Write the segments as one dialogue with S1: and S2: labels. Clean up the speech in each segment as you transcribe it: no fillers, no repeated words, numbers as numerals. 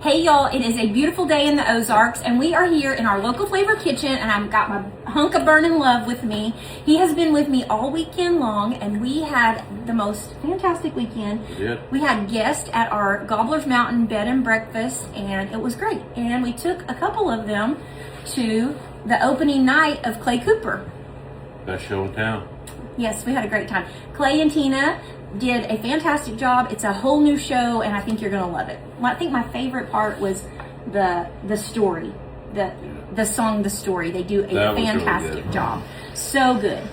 S1: Hey y'all, it is a beautiful day in the Ozarks and we are here in our local flavor kitchen and I've got my hunk of burning love with me. He has been with me all weekend long and we had the most fantastic weekend. We had guests at our Gobbler's Mountain bed and breakfast and it was great. And we took a couple of them to the opening night of Clay Cooper.
S2: Best show in town.
S1: Yes, we had a great time. Clay and Tina did a fantastic job. It's a whole new show and I think you're gonna love it. Well, I think my favorite part was the story, the song, The Story. They do a fantastic
S2: really
S1: job. So good.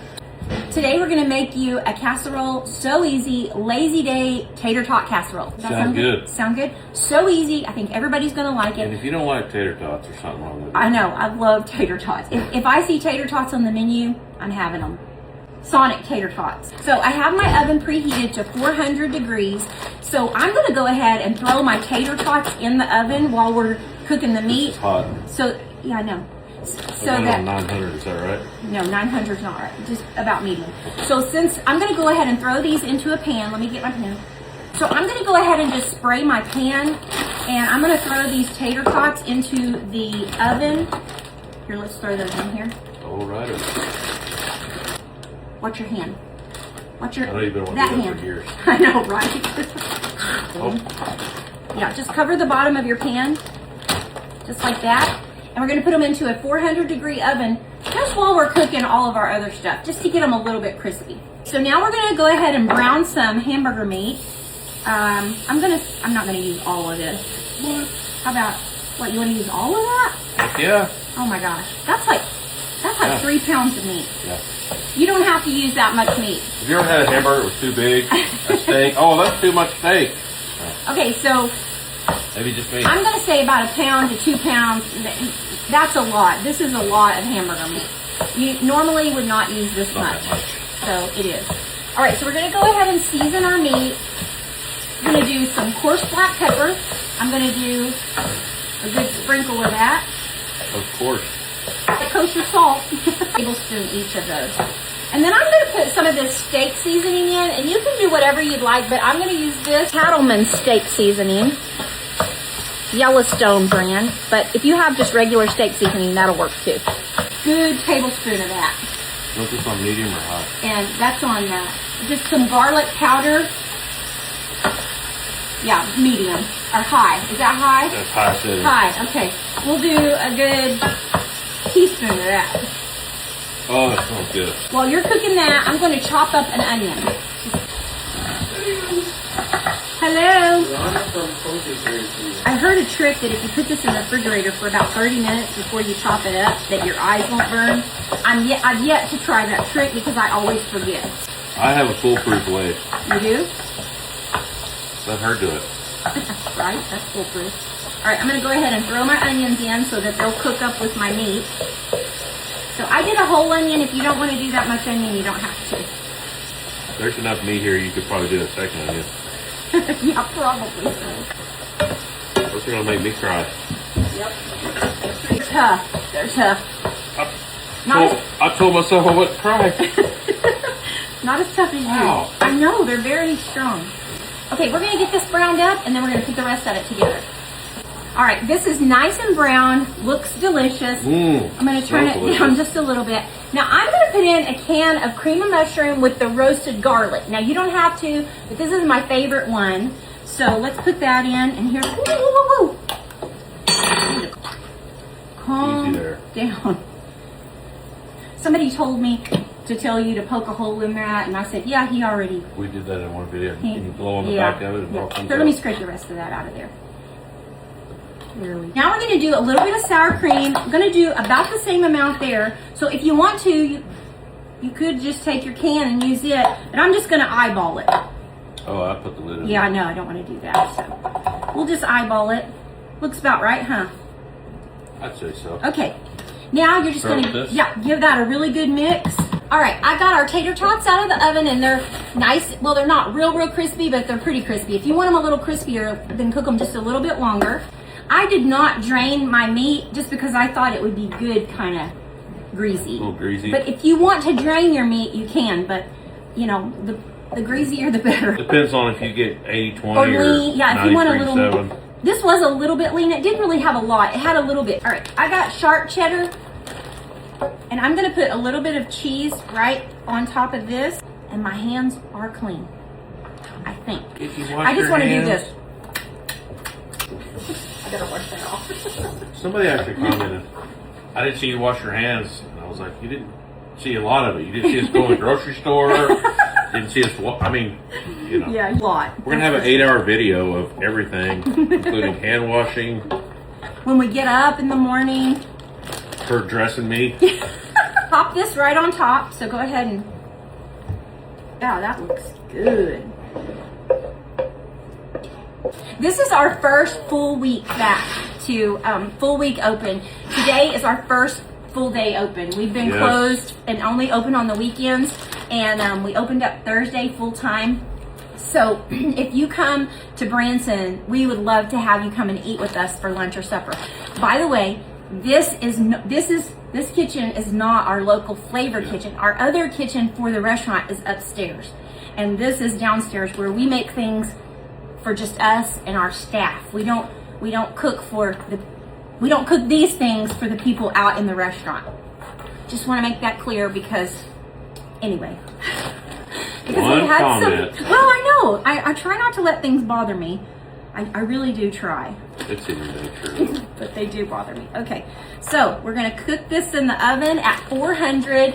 S1: Today we're gonna make you a casserole, so easy, lazy day tater tot casserole. Does that
S2: sound good?
S1: Sound good? So easy. I think everybody's gonna like it.
S2: And if you don't like tater tots, there's something wrong with it.
S1: I know, I love tater tots. If I see tater tots on the menu, I'm having them. Sonic tater tots. So I have my oven preheated to 400 degrees. So I'm gonna go ahead and throw my tater tots in the oven while we're cooking the meat.
S2: It's hot.
S1: So, yeah, I know. So
S2: that 900, is that right?
S1: No, 900 is not right, just about medium. So since I'm gonna go ahead and throw these into a pan, let me get my pan. So I'm gonna go ahead and just spray my pan and I'm gonna throw these tater tots into the oven. Here, let's throw those in here.
S2: All right.
S1: Watch your hand. Watch your,
S2: I know you've been wanting
S1: that
S2: to do that
S1: hand.
S2: for years.
S1: I know, right?
S2: Oh.
S1: Yeah, just cover the bottom of your pan, just like that. And we're gonna put them into a 400-degree oven just while we're cooking all of our other stuff, just to get them a little bit crispy. So now we're gonna go ahead and brown some hamburger meat. I'm not gonna use all of this. How about, what, you wanna use all of that?
S2: Heck yeah.
S1: Oh my gosh, that's like 3 pounds of meat.
S2: Yeah.
S1: You don't have to use that much meat.
S2: Have you ever had a hamburger that was too big? A steak? Oh, that's too much steak.
S1: Okay, so
S2: Maybe just me.
S1: I'm going to say about 1 pound to 2 pounds. That's a lot. This is a lot of hamburger meat. You normally would not use this much. So it is. All right, so we're going to go ahead and season our meat. I'm going to do some coarse black pepper. I'm going to do a good sprinkle of that.
S2: Of course.
S1: Kosher salt, tablespoon each of those. And then I'm going to put some of this steak seasoning in, and you can do whatever you'd like, but I'm going to use this Cattleman steak seasoning, Yellowstone brand, but if you have just regular steak seasoning, that'll work too. Good tablespoon of that.
S2: Was this on medium or high?
S1: And that's on just some garlic powder. Yeah, medium, or high. Is that high?
S2: That's high too.
S1: High, okay. We'll do a good teaspoon of that.
S2: Oh, that smells good.
S1: While you're cooking that, I'm going to chop up an onion. Hello. I heard a trick that if you put this in the refrigerator for about 30 minutes before you chop it up, that your eyes won't burn. I've yet to try that trick because I always forget.
S2: I have a foolproof way.
S1: You do?
S2: Let her do it.
S1: Right, that's foolproof. All right, I'm going to go ahead and throw my onions in so that they'll cook up with my meat. So I did a whole onion. If you don't want to do that much onion, you don't have to.
S2: There's enough meat here, you could probably do a second onion.
S1: Yeah, probably so.
S2: Those are going to make me cry.
S1: Yep. They're tough. They're tough.
S2: I told myself I wouldn't cry.
S1: Not as tough as
S2: Wow.
S1: you. I know, they're very strong. Okay, we're going to get this browned up, and then we're going to put the rest of it together. All right, this is nice and brown, looks delicious. I'm going to turn it down just a little bit. Now I'm going to put in a can of cream of mushroom with the roasted garlic. Now you don't have to, but this is my favorite one. So let's put that in, and here, woo. Calm down. Somebody told me to tell you to poke a hole in that, and I said, yeah, he already.
S2: We did that in one video. Can you blow on the back of it and all comes
S1: Here, let me scrape the rest of that out of there. Now we're going to do a little bit of sour cream. I'm going to do about the same amount there. So if you want to, you could just take your can and use it, but I'm just going to eyeball it.
S2: Oh, I put the lid in.
S1: Yeah, I know. I don't want to do that. So we'll just eyeball it. Looks about right, huh?
S2: I'd say so.
S1: Okay. Now you're just going to give that a really good mix. All right, I got our tater tots out of the oven, and they're nice. Well, they're not real crispy, but they're pretty crispy. If you want them a little crispier, then cook them just a little bit longer. I did not drain my meat just because I thought it would be good, kind of greasy.
S2: A little greasy.
S1: But if you want to drain your meat, you can. But, you know, the greasier, the better.
S2: Depends on if you get 80-20
S1: or lean. Yeah, if you want a little, This was a little bit lean. It didn't really have a lot. It had a little bit. All right, I got sharp cheddar, and I'm gonna put a little bit of cheese right on top of this, and my hands are clean, I think. I just want to do this. I better wash that off.
S2: Somebody actually commented, I didn't see you wash your hands. And I was like, you didn't see a lot of it. You didn't see us go to the grocery store. Didn't see us, I mean, you know.
S1: Yeah, a lot.
S2: We're going to have an 8-hour video of everything, including hand washing.
S1: When we get up in the morning.
S2: Her dressing me.
S1: Pop this right on top. So go ahead and, yeah, that looks good. This is our first full week back to full week open. Today is our first full day open. We've been closed and only open on the weekends, and we opened up Thursday full time. So if you come to Branson, we would love to have you come and eat with us for lunch or supper. By the way, this kitchen is not our local flavor kitchen. Our other kitchen for the restaurant is upstairs, and this is downstairs where we make things for just us and our staff. We don't cook these things for the people out in the restaurant. Just want to make that clear because, anyway. Because
S2: One comment.
S1: Well, I know. I try not to let things bother me. I really do try.
S2: It's in your nature.
S1: But they do bother me. Okay, so we're gonna cook this in the oven at 400.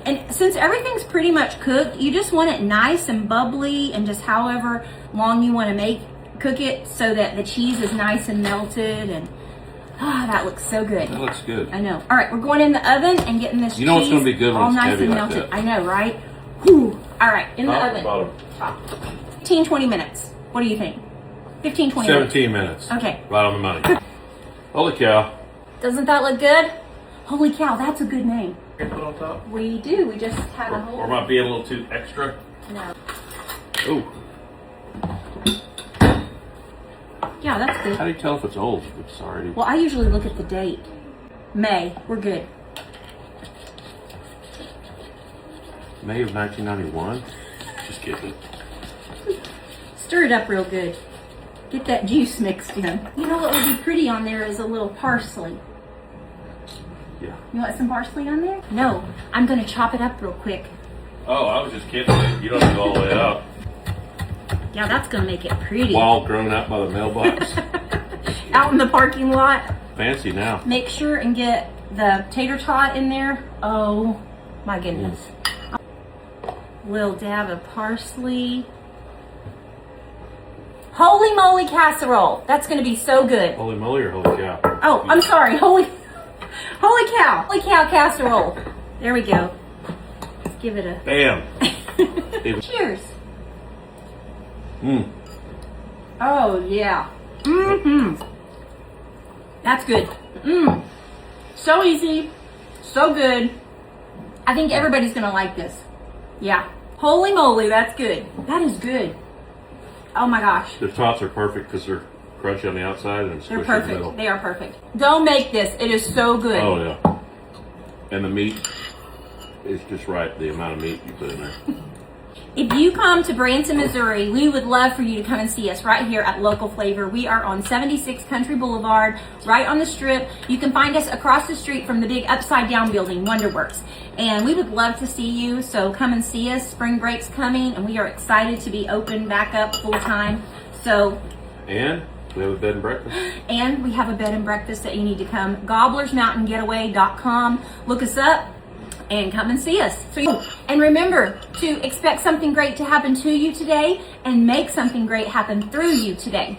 S1: And since everything's pretty much cooked, you just want it nice and bubbly and just however long you want to cook it so that the cheese is nice and melted. And that looks so good.
S2: That looks good.
S1: I know. All right, we're going in the oven and getting this
S2: You know
S1: cheese
S2: it's going to be good when
S1: all
S2: it's
S1: nice
S2: heavy
S1: and
S2: like
S1: melted.
S2: that.
S1: I know, right? Whew. All right, in the oven.
S2: Bottom.
S1: 15, 20 minutes. What do you think? 15, 20 minutes.
S2: 17 minutes.
S1: Okay.
S2: Right on the money. Holy cow.
S1: Doesn't that look good? Holy cow, that's a good name.
S2: Put on top?
S1: We do. We just had a whole...
S2: Or might be a little too extra.
S1: No.
S2: Ooh.
S1: Yeah, that's good.
S2: How do you tell if it's old? It's already...
S1: Well, I usually look at the date. May. We're good.
S2: May of 1991? Just kidding.
S1: Stir it up real good. Get that juice mixed in. You know what would be pretty on there is a little parsley.
S2: Yeah.
S1: You want some parsley on there? No. I'm going to chop it up real quick.
S2: Oh, I was just kidding. You don't have to go all the way up.
S1: Yeah, that's going to make it pretty.
S2: Wall grown out by the mailbox.
S1: Out in the parking lot.
S2: Fancy now.
S1: Make sure and get the tater tot in there. Oh, my goodness. Little dab of parsley. Holy moly casserole. That's going to be so good.
S2: Holy moly or holy cow?
S1: Oh, I'm sorry. Holy cow. Holy cow casserole. There we go. Let's give it a...
S2: Bam.
S1: Cheers.
S2: Mmm.
S1: Oh, yeah. Mm-hmm. That's good. Mmm. So easy. So good. I think everybody's going to like this. Yeah. Holy moly, that's good. That is good. Oh my gosh.
S2: The tots are perfect because they're crunchy on the outside and squishy
S1: They're
S2: in the middle.
S1: perfect. They are perfect. Don't make this. It is so good.
S2: Oh, yeah. And the meat is just right, the amount of meat you put in there.
S1: If you come to Branson, Missouri, we would love for you to come and see us right here at Local Flavor. We are on 76 Country Boulevard, right on the strip. You can find us across the street from the big upside down building, Wonderworks. And we would love to see you, so come and see us. Spring break's coming, and we are excited to be open back up full time. So,
S2: And we have a bed and breakfast.
S1: and we have a bed and breakfast that you need to come. GobblersMountainGetaway.com. Look us up and come and see us. And remember to expect something great to happen to you today and make something great happen through you today.